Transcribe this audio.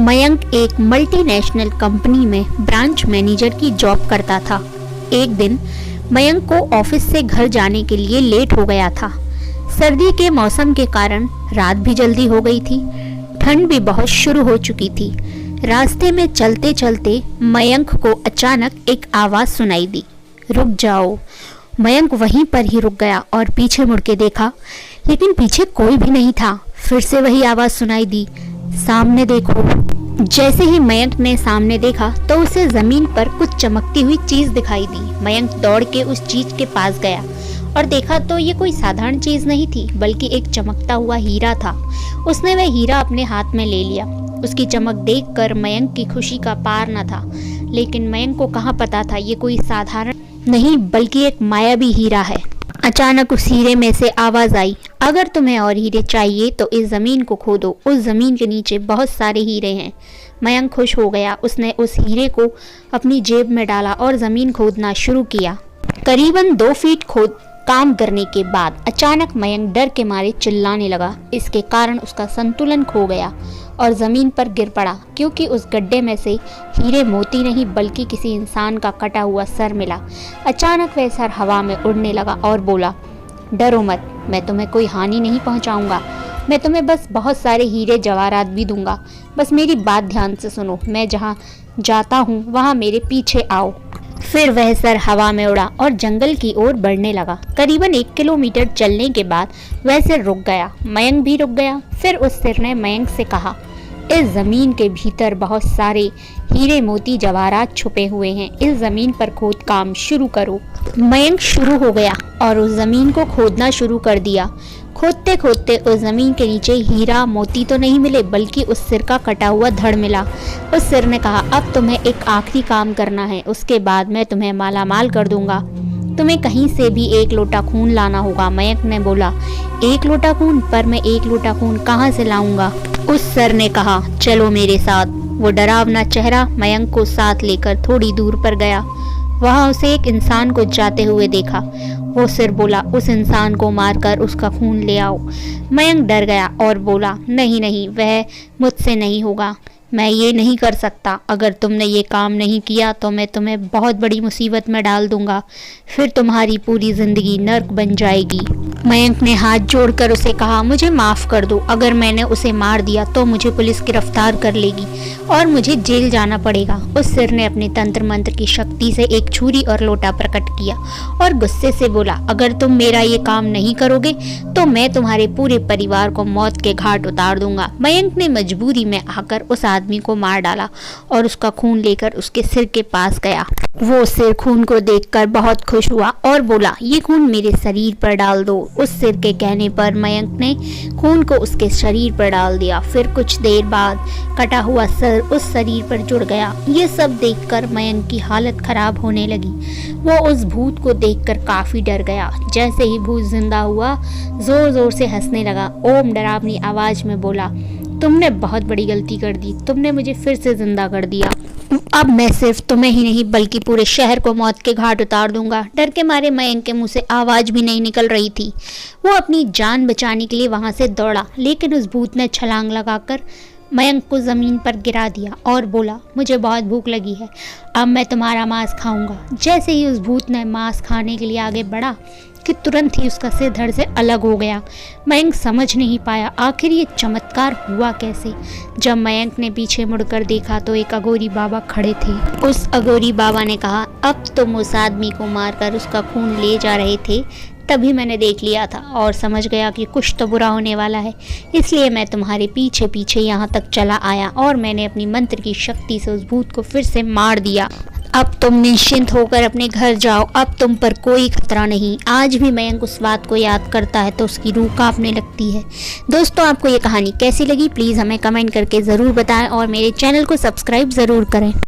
मयंक एक multinational company में branch manager की जॉब करता था। एक दिन मयंक को ऑफिस से घर जाने के लिए लेट हो गया था। सर्दी के मौसम के कारण रात भी जल्दी हो गई थी। ठंड भी बहुत शुरू हो चुकी थी। रास्ते में चलते चलते मयंक को अचानक एक आवाज़ सुनाई दी, रुक जाओ। मयंक वहीं पर ही रुक गया और पीछे मुड़ के देखा, लेकिन पीछे कोई भी नहीं था। फिर से वही आवाज़ सुनाई दी, सामने देखो। जैसे ही मयंक ने सामने देखा तो उसे जमीन पर कुछ चमकती हुई चीज दिखाई दी। मयंक दौड़ के उस चीज के पास गया और देखा तो ये कोई साधारण चीज नहीं थी, बल्कि एक चमकता हुआ हीरा था। उसने वह हीरा अपने हाथ में ले लिया। उसकी चमक देखकर मयंक की खुशी का पार न था, लेकिन मयंक को कहाँ पता था ये कोई साधारण नहीं बल्कि एक मायावी हीरा है। अचानक उस हीरे में से आवाज आई, अगर तुम्हें और हीरे चाहिए तो इस जमीन को खोदो, उस जमीन के नीचे बहुत सारे हीरे हैं। मयंक खुश हो गया। उसने उस हीरे को अपनी जेब में डाला और जमीन खोदना शुरू किया। करीबन 2 फीट खोद काम करने के बाद अचानक मयंक डर के मारे चिल्लाने लगा। इसके कारण उसका संतुलन खो गया और ज़मीन पर गिर पड़ा, क्योंकि उस गड्ढे में से हीरे मोती नहीं बल्कि किसी इंसान का कटा हुआ सर मिला। अचानक वह सर हवा में उड़ने लगा और बोला, डरो मत, मैं तुम्हें कोई हानि नहीं पहुंचाऊंगा। मैं तुम्हें बस बहुत सारे हीरे जवाहरात भी दूंगा। बस मेरी बात ध्यान से सुनो, मैं जहाँ जाता हूँ वहाँ मेरे पीछे आओ। फिर वह सर हवा में उड़ा और जंगल की ओर बढ़ने लगा। करीबन 1 किलोमीटर चलने के बाद वह सिर रुक गया। मयंक भी रुक गया। फिर उस सिर ने मयंक से कहा, इस जमीन के भीतर बहुत सारे हीरे मोती जवाहरात छुपे हुए हैं। इस जमीन पर खोद काम शुरू करो। मयंक शुरू हो गया और उस जमीन को खोदना शुरू कर दिया। खोदते खोदते उस जमीन के नीचे हीरा मोती तो नहीं मिले, बल्कि उस सिर का कटा हुआ धड़ मिला। उस सिर ने कहा, अब तुम्हें एक आखिरी काम करना है, उसके बाद मैं तुम्हें मालामाल कर दूंगा। तुम्हें कहीं से भी 1 लोटा खून लाना होगा। मयंक ने बोला, 1 लोटा खून? पर मैं 1 लोटा खून कहाँ से लाऊंगा? उस सर ने कहा, चलो मेरे साथ। वो डरावना चेहरा मयंक को साथ लेकर थोड़ी दूर पर गया। वहां उसे एक इंसान को जाते हुए देखा। वो सिर बोला, उस इंसान को मारकर उसका खून ले आओ। मयंक डर गया और बोला, नहीं नहीं, वह मुझसे नहीं होगा, मैं ये नहीं कर सकता। अगर तुमने ये काम नहीं किया तो मैं तुम्हें बहुत बड़ी मुसीबत में डाल दूंगा, फिर तुम्हारी पूरी जिंदगी नर्क बन जाएगी। मयंक ने हाथ जोड़कर उसे कहा, मुझे माफ़ कर दो। अगर मैंने उसे मार दिया तो मुझे पुलिस गिरफ्तार कर लेगी और मुझे जेल जाना पड़ेगा। उस सिर ने अपने तंत्र मंत्र की शक्ति से एक छुरी और लोटा प्रकट किया और गुस्से से बोला, अगर तुम मेरा ये काम नहीं करोगे तो मैं तुम्हारे पूरे परिवार को मौत के घाट उतार दूंगा। मयंक ने मजबूरी में आकर उस आदमी को मार डाला और उसका खून लेकर उसके सिर के पास गया। वो सिर खून को देखकर बहुत खुश हुआ और बोला, ये खून मेरे शरीर पर डाल दो। उस सिर के कहने पर मयंक ने खून को उसके शरीर पर डाल दिया। फिर कुछ देर बाद कटा हुआ सर उस शरीर पर जुड़ गया। ये सब देखकर मयंक की हालत खराब होने लगी। वो उस भूत को देखकर काफी डर गया। जैसे ही भूत जिंदा हुआ, जोर जोर से हंसने लगा। ओम डरावनी आवाज में बोला, तुमने बहुत बड़ी गलती कर दी, तुमने मुझे फिर से जिंदा कर दिया। अब मैं सिर्फ तुम्हें ही नहीं बल्कि पूरे शहर को मौत के घाट उतार दूंगा। डर के मारे मयंक के मुंह से आवाज भी नहीं निकल रही थी। वो अपनी जान बचाने के लिए वहां से दौड़ा, लेकिन उस भूत ने छलांग लगाकर मयंक को जमीन पर गिरा दिया और बोला, मुझे बहुत भूख लगी है, अब मैं तुम्हारा मांस खाऊंगा। जैसे ही उस भूत ने मांस खाने के लिए आगे बढ़ा कि तुरंत ही उसका सिर धड़ से अलग हो गया। मयंक समझ नहीं पाया आखिर ये चमत्कार हुआ कैसे। जब मयंक ने पीछे मुड़कर देखा तो एक अघोरी बाबा खड़े थे। उस अघोरी बाबा ने कहा, अब तुम उस आदमी को मारकर उसका खून ले जा रहे थे, तभी मैंने देख लिया था और समझ गया कि कुछ तो बुरा होने वाला है, इसलिए मैं तुम्हारे पीछे पीछे यहाँ तक चला आया और मैंने अपनी मंत्र की शक्ति से उस भूत को फिर से मार दिया। अब तुम निश्चिंत होकर अपने घर जाओ, अब तुम पर कोई खतरा नहीं। आज भी मयंक उस बात को याद करता है तो उसकी रूह कांपने लगती है। दोस्तों, आपको ये कहानी कैसी लगी प्लीज़ हमें कमेंट करके ज़रूर बताएं और मेरे चैनल को सब्सक्राइब ज़रूर करें।